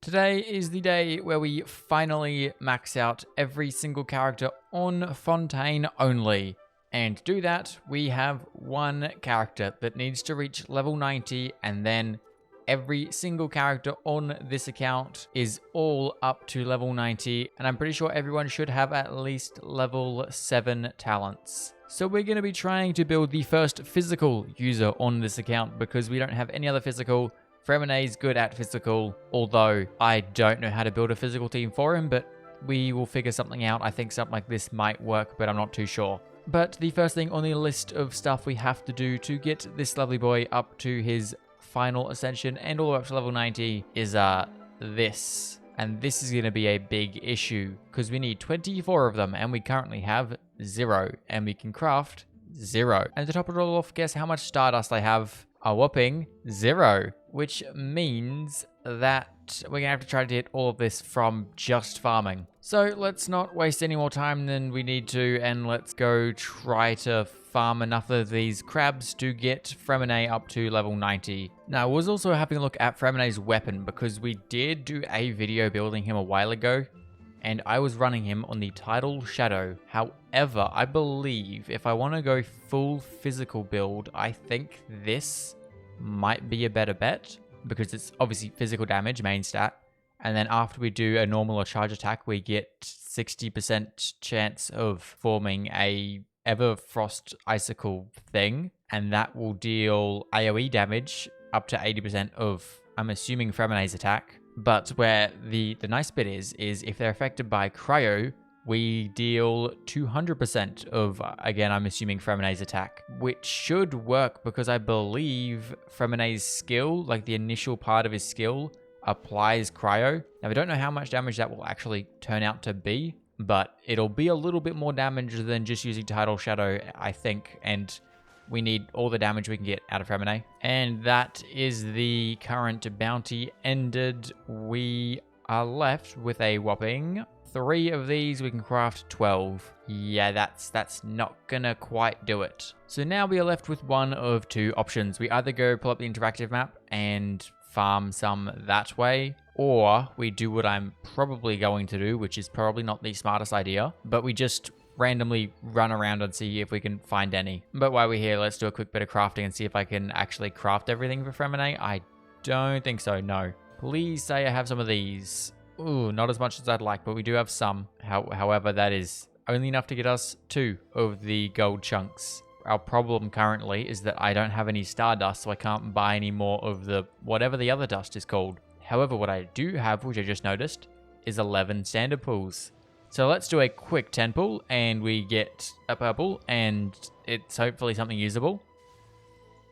Today is the day where we finally max out every single character on Fontaine Only. And to do that, we have one character that needs to reach level 90, and then every single character on this account is all up to level 90, and I'm pretty sure everyone should have at least level 7 talents. So we're going to be trying to build the first physical user on this account because we don't have any other physical. Freminet is good at physical, although I don't know how to build a physical team for him, but we will figure something out. I think something like this might work, but I'm not too sure. But the first thing on the list of stuff we have to do to get this lovely boy up to his final ascension and all the way up to level 90 is this. And this is going to be a big issue because we need 24 of them and we currently have 0, and we can craft 0. And to top it all off, guess how much Stardust I have? A whopping 0, which means that we're going to have to try to hit all of this from just farming. So let's not waste any more time than we need to, and let's go try to farm enough of these crabs to get Freminet up to level 90. Now, I was also having a look at Freminet's weapon because we did do a video building him a while ago, and I was running him on the Tidal Shadow. However, I believe if I want to go full physical build, I think this might be a better bet because it's obviously physical damage, main stat. And then after we do a normal or charge attack, we get 60% chance of forming a Everfrost Icicle thing. And that will deal AoE damage up to 80% of, I'm assuming, Freminet's attack. But where the nice bit is if they're affected by cryo, we deal 200% of, again, I'm assuming Freminet's attack, which should work because I believe Freminet's skill, like the initial part of his skill, applies cryo. Now, I don't know how much damage that will actually turn out to be, but it'll be a little bit more damage than just using Tidal Shadow, I think, and we need all the damage we can get out of Freminet. And that is the current bounty ended. We are left with a whopping 3 of these. We can craft 12. Yeah, that's not gonna quite do it. So now we are left with one of 2 options. We either go pull up the interactive map and farm some that way, or we do what I'm probably going to do, which is probably not the smartest idea, but we just randomly run around and see if we can find any. But while we're here, let's do a quick bit of crafting and see if I can actually craft everything for Freminet. I don't think so, no. Please say I have some of these. Ooh, not as much as I'd like, but we do have some. However, that is only enough to get us 2 of the gold chunks. Our problem currently is that I don't have any Stardust, so I can't buy any more of the whatever the other dust is called. However, what I do have, which I just noticed, is 11 standard pools. So let's do a quick 10 pull, and we get a purple, and it's hopefully something usable.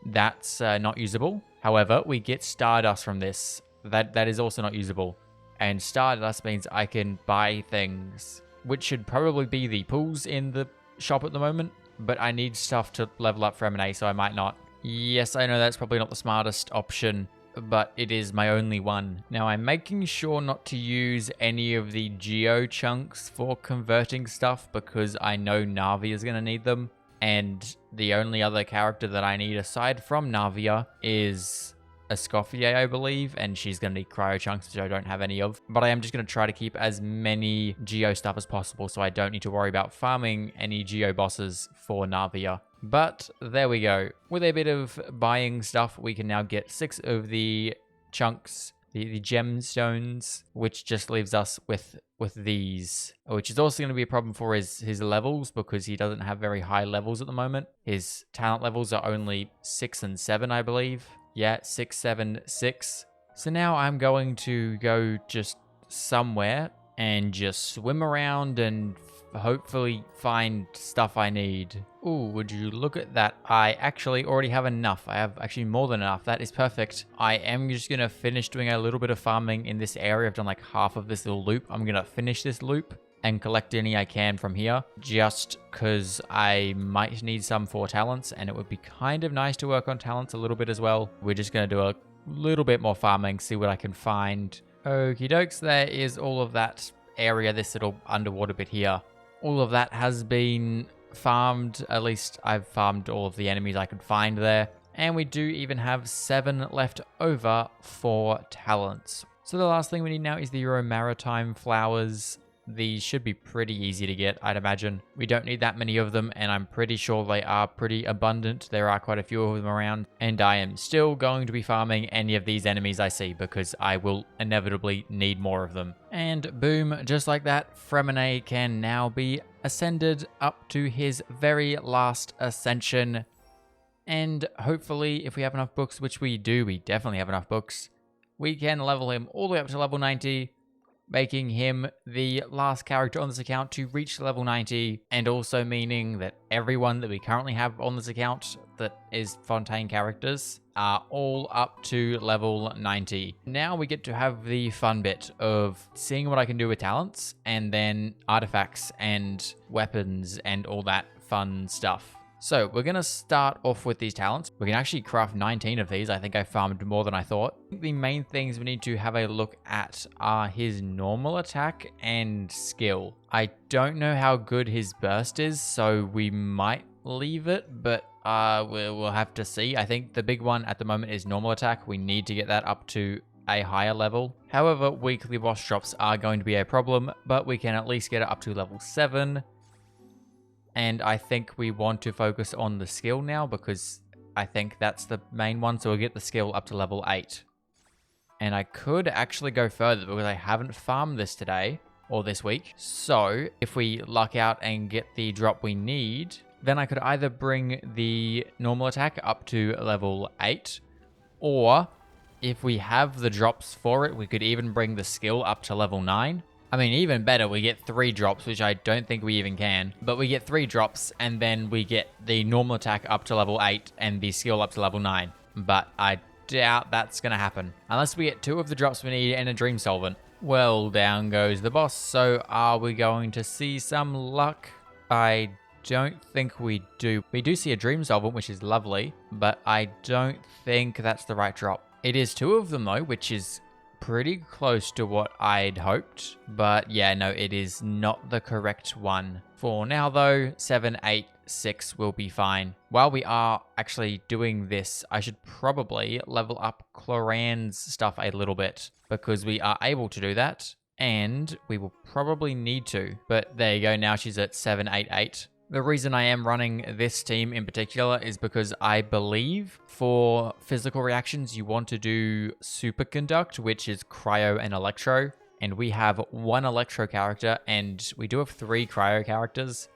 That's not usable. However, we get Stardust from this. That is also not usable. And Stardust means I can buy things, which should probably be the pools in the shop at the moment. But I need stuff to level up Freminet, so I might not. Yes, I know that's probably not the smartest option, but it is my only one. Now, I'm making sure not to use any of the geo chunks for converting stuff because I know Navia is going to need them. And the only other character that I need aside from Navia is Escoffier, I believe, and she's going to need cryo chunks, which I don't have any of. But I am just going to try to keep as many geo stuff as possible so I don't need to worry about farming any geo bosses for Navia. But there we go. With a bit of buying stuff, we can now get 6 of the chunks, the gemstones, which just leaves us with these, which is also going to be a problem for his levels because he doesn't have very high levels at the moment. His talent levels are only 6 and 7, I believe. Yeah, 6, 7, 6. So now I'm going to go just somewhere and just swim around and hopefully find stuff I need. Ooh, would you look at that? I actually already have enough. I have actually more than enough. That is perfect. I am just going to finish doing a little bit of farming in this area. I've done like half of this little loop. I'm going to finish this loop and collect any I can from here, just because I might need some for talents, and it would be kind of nice to work on talents a little bit as well. We're just going to do a little bit more farming, see what I can find. Okie dokes, there is all of that area, this little underwater bit here. All of that has been farmed, at least I've farmed all of the enemies I could find there. And we do even have 7 left over for talents. So the last thing we need now is the Maritime flowers. These should be pretty easy to get, I'd imagine. We don't need that many of them, and I'm pretty sure they are pretty abundant. There are quite a few of them around, and I am still going to be farming any of these enemies I see because I will inevitably need more of them. And boom, just like that, Freminet can now be ascended up to his very last ascension. And hopefully, if we have enough books, which we do, we definitely have enough books, we can level him all the way up to level 90, making him the last character on this account to reach level 90, and also meaning that everyone that we currently have on this account that is Fontaine characters are all up to level 90. Now we get to have the fun bit of seeing what I can do with talents, and then artifacts and weapons and all that fun stuff. So we're going to start off with these talents. We can actually craft 19 of these. I think I farmed more than I thought. The main things we need to have a look at are his normal attack and skill. I don't know how good his burst is, so we might leave it, but we'll have to see. I think the big one at the moment is normal attack. We need to get that up to a higher level. However, weekly boss drops are going to be a problem, but we can at least get it up to level 7. And I think we want to focus on the skill now because I think that's the main one. So we'll get the skill up to level 8. And I could actually go further because I haven't farmed this today or this week. So if we luck out and get the drop we need, then I could either bring the normal attack up to level 8, or if we have the drops for it, we could even bring the skill up to level 9. I mean, even better, we get 3 drops, which I don't think we even can. But we get 3 drops, and then we get the normal attack up to level 8 and the skill up to level 9. But I doubt that's going to happen. Unless we get 2 of the drops we need and a Dream Solvent. Well, down goes the boss. So are we going to see some luck? I don't think we do. We do see a Dream Solvent, which is lovely. But I don't think that's the right drop. It is 2 of them, though, which is pretty close to what I'd hoped, but yeah, no, it is not the correct one. For now though, 7, 8, 6 will be fine. While we are actually doing this, I should probably level up Cloran's stuff a little bit, because we are able to do that, and we will probably need to. But there you go, now she's at 7, 8, 8. The reason I am running this team in particular is because I believe for physical reactions, you want to do Superconduct, which is Cryo and Electro. And we have 1 Electro character, and we do have 3 Cryo characters.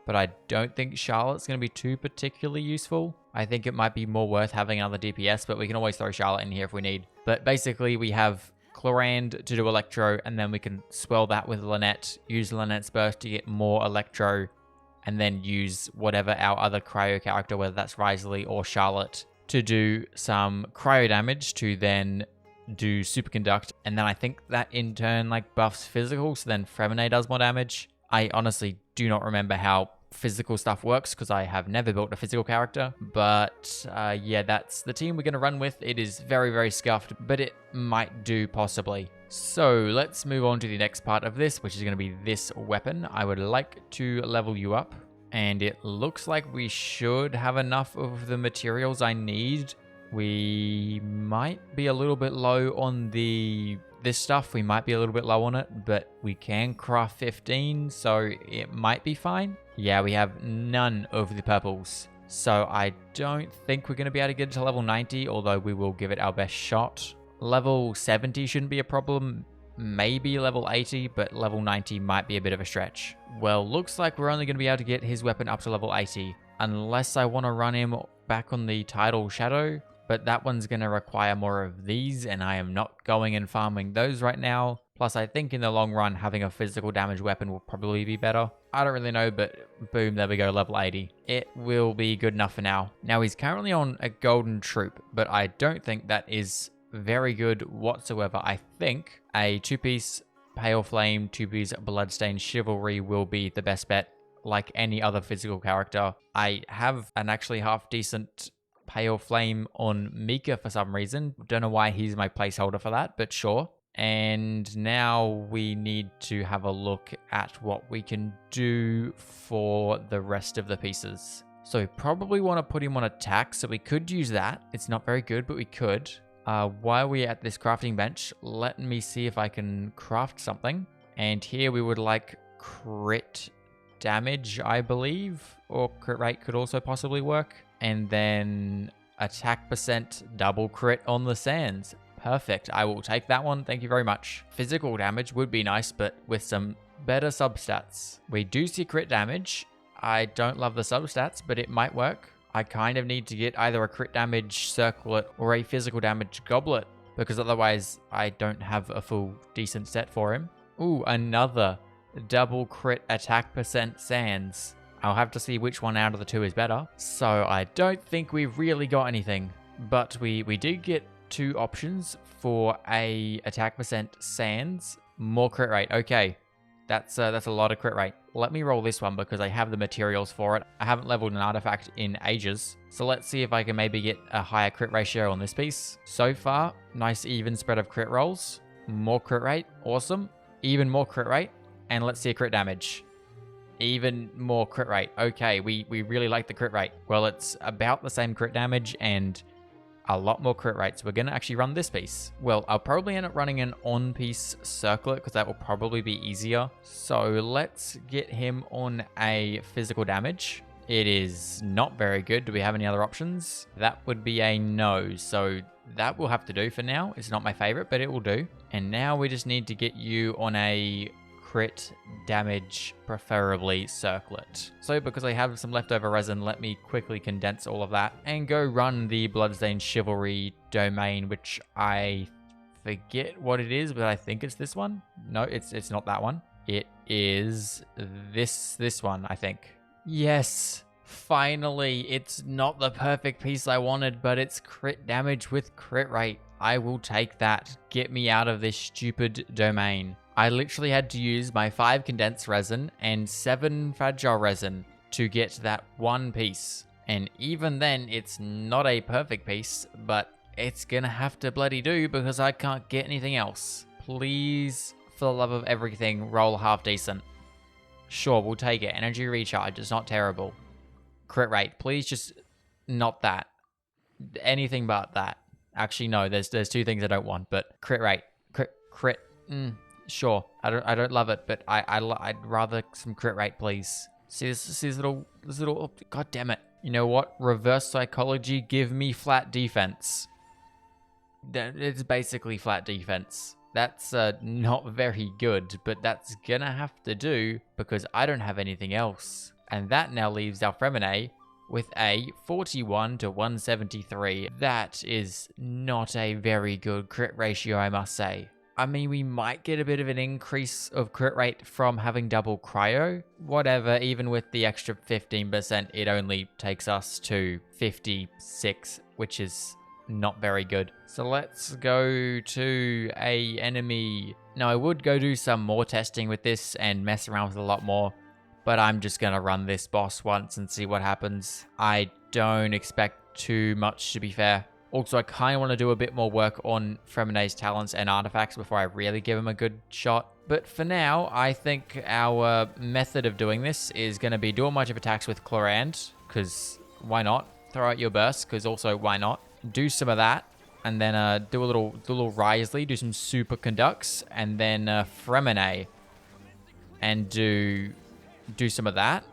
But I don't think Charlotte's going to be too particularly useful. I think it might be more worth having another DPS, but we can always throw Charlotte in here if we need. But basically, we have Chlorand to do Electro, and then we can swell that with Lynette, use Lynette's burst to get more Electro, and then use whatever our other cryo character, whether that's Risley or Charlotte, to do some cryo damage to then do superconduct. And then I think that in turn like buffs physical, so then Freminet does more damage. I honestly do not remember how physical stuff works because I have never built a physical character. But yeah, that's the team we're going to run with. It is very, very scuffed, but it might do possibly. So let's move on to the next part of this, which is going to be this weapon. I would like to level you up, and it looks like we should have enough of the materials I need. We might be a little bit low on this stuff. We might be a little bit low on it, but we can craft 15, so it might be fine. Yeah, we have none of the purples. So I don't think we're going to be able to get it to level 90, although we will give it our best shot. Level 70 shouldn't be a problem. Maybe level 80, but level 90 might be a bit of a stretch. Well, looks like we're only going to be able to get his weapon up to level 80, unless I want to run him back on the Tidal Shadow. But that one's going to require more of these, and I am not going and farming those right now. Plus, I think in the long run, having a physical damage weapon will probably be better. I don't really know, but boom, there we go, level 80. It will be good enough for now. Now, he's currently on a golden troop, but I don't think that is very good whatsoever. I think a 2-piece Pale Flame, 2-piece Bloodstained Chivalry will be the best bet, like any other physical character. I have an actually half-decent Pale Flame on Mika for some reason. Don't know why he's my placeholder for that, but sure. And now we need to have a look at what we can do for the rest of the pieces. So we probably want to put him on attack, so we could use that. It's not very good, but we could. While we're at this crafting bench, let me see if I can craft something. And here we would like crit damage, I believe, or crit rate could also possibly work. And then attack percent double crit on the sands. Perfect. I will take that one. Thank you very much. Physical damage would be nice, but with some better substats. We do see crit damage. I don't love the substats, but it might work. I kind of need to get either a crit damage circlet or a physical damage goblet, because otherwise I don't have a full decent set for him. Ooh, another double crit attack percent sands. I'll have to see which one out of the two is better. So I don't think we've really got anything, but we did get 2 options for a attack percent sands, more crit rate. Okay, that's a lot of crit rate. Let me roll this one because I have the materials for it. I haven't leveled an artifact in ages, so let's see if I can maybe get a higher crit ratio on this piece. So far, nice even spread of crit rolls, more crit rate, awesome, even more crit rate, and let's see a crit damage. Even more crit rate. Okay, we really like the crit rate. Well, it's about the same crit damage and a lot more crit rates. We're going to actually run this piece. Well, I'll probably end up running an on-piece circlet because that will probably be easier. So let's get him on a physical damage. It is not very good. Do we have any other options? That would be a no. So that will have to do for now. It's not my favorite, but it will do. And now we just need to get you on a crit damage, preferably circlet. So because I have some leftover resin, let me quickly condense all of that and go run the Bloodstained Chivalry domain, which I forget what it is, but I think it's this one. No, it's not that one. It is this one, I think. Yes, finally, it's not the perfect piece I wanted, but it's crit damage with crit rate. I will take that. Get me out of this stupid domain. I literally had to use my 5 condensed resin and 7 fragile resin to get that one piece. And even then, it's not a perfect piece, but it's gonna have to bloody do because I can't get anything else. Please, for the love of everything, roll half decent. Sure, we'll take it. Energy recharge, it's not terrible. Crit rate, please just not that. Anything but that. Actually, no, there's 2 things I don't want, but crit rate. Crit. Sure, I don't love it, but I'd rather some crit rate, please. See this little, oh, god damn it. You know what? Reverse psychology, give me flat defense. It's basically flat defense. That's not very good, but that's gonna have to do because I don't have anything else. And that now leaves our Freminet with a 41 to 173. That is not a very good crit ratio, I must say. I mean, we might get a bit of an increase of crit rate from having double cryo. Whatever, even with the extra 15%, it only takes us to 56, which is not very good. So let's go to a enemy. Now, I would go do some more testing with this and mess around with a lot more, but I'm just going to run this boss once and see what happens. I don't expect too much, to be fair. Also, I kind of want to do a bit more work on Freminet's talents and artifacts before I really give him a good shot. But for now, I think our method of doing this is going to be do a bunch of attacks with Chlorand, because why not? Throw out your burst, because also why not? Do some of that, and then do a little Risley, do some super conducts, and then Freminet, and do some of that,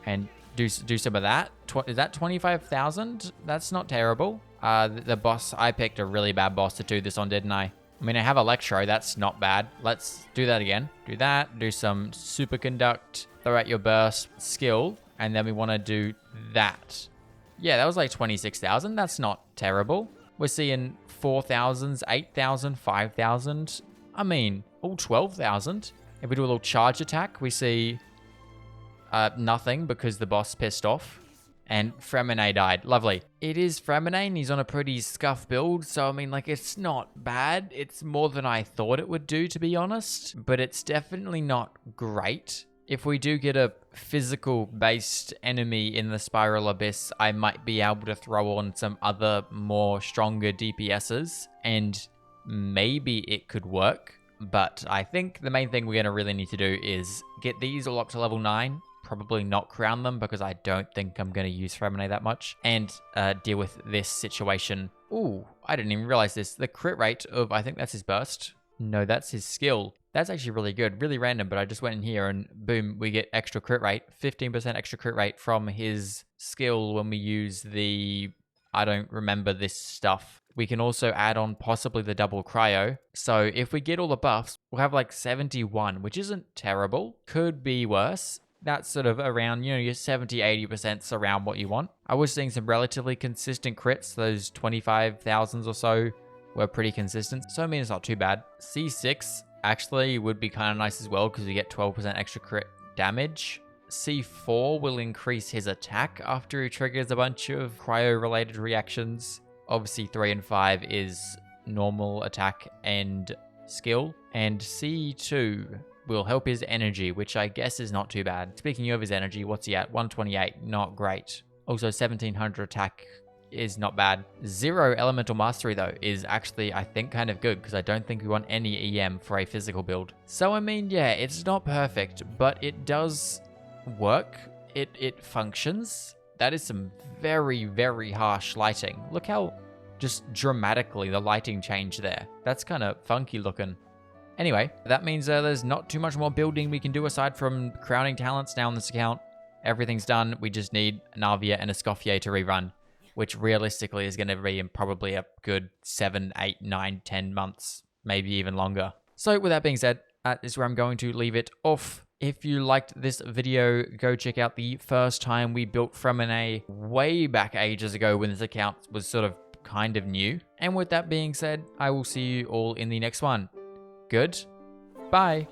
and do some of that. Is that 25,000? That's not terrible. The boss, I picked a really bad boss to do this on, didn't I? I mean, I have Electro, that's not bad. Let's do that again. Do that, do some superconduct, throw out your burst skill, and then we want to do that. Yeah, that was like 26,000. That's not terrible. We're seeing 4,000s, 8,000, 5,000. I mean, all 12,000. If we do a little charge attack, we see nothing because the boss pissed off. And Freminet died. Lovely. It is Freminet and he's on a pretty scuff build. So, I mean, like, it's not bad. It's more than I thought it would do, to be honest. But it's definitely not great. If we do get a physical-based enemy in the Spiral Abyss, I might be able to throw on some other more stronger DPSs. And maybe it could work. But I think the main thing we're going to really need to do is get these all up to level 9. Probably not crown them because I don't think I'm going to use Freminet that much. And deal with this situation. Ooh, I didn't even realize this. The crit rate of, I think that's his burst. No, that's his skill. That's actually really good. Really random, but I just went in here and boom, we get extra crit rate. 15% extra crit rate from his skill when we use the... I don't remember this stuff. We can also add on possibly the double cryo. So if we get all the buffs, we'll have like 71, which isn't terrible. Could be worse. That's sort of around, you know, your 70, 80%'s around what you want. I was seeing some relatively consistent crits. Those 25,000s or so were pretty consistent. So I mean, it's not too bad. C6 actually would be kind of nice as well because we get 12% extra crit damage. C4 will increase his attack after he triggers a bunch of cryo-related reactions. Obviously, 3 and 5 is normal attack and skill. And C2 will help his energy, which I guess is not too bad. Speaking of his energy, what's he at? 128, not great. Also, 1700 attack is not bad. 0 elemental mastery though is actually, I think, kind of good because I don't think we want any EM for a physical build. So I mean, yeah, it's not perfect, but it does work. It functions. That is some very, very harsh lighting. Look how just dramatically the lighting changed there. That's kind of funky looking. Anyway, that means there's not too much more building we can do aside from crowning talents now on this account. Everything's done. We just need an Avia and a Scoffier to rerun, which realistically is going to be in probably a good 7, 8, 9, 10 months, maybe even longer. So with that being said, that is where I'm going to leave it off. If you liked this video, go check out the first time we built Freminet way back ages ago when this account was sort of kind of new. And with that being said, I will see you all in the next one. Good. Bye.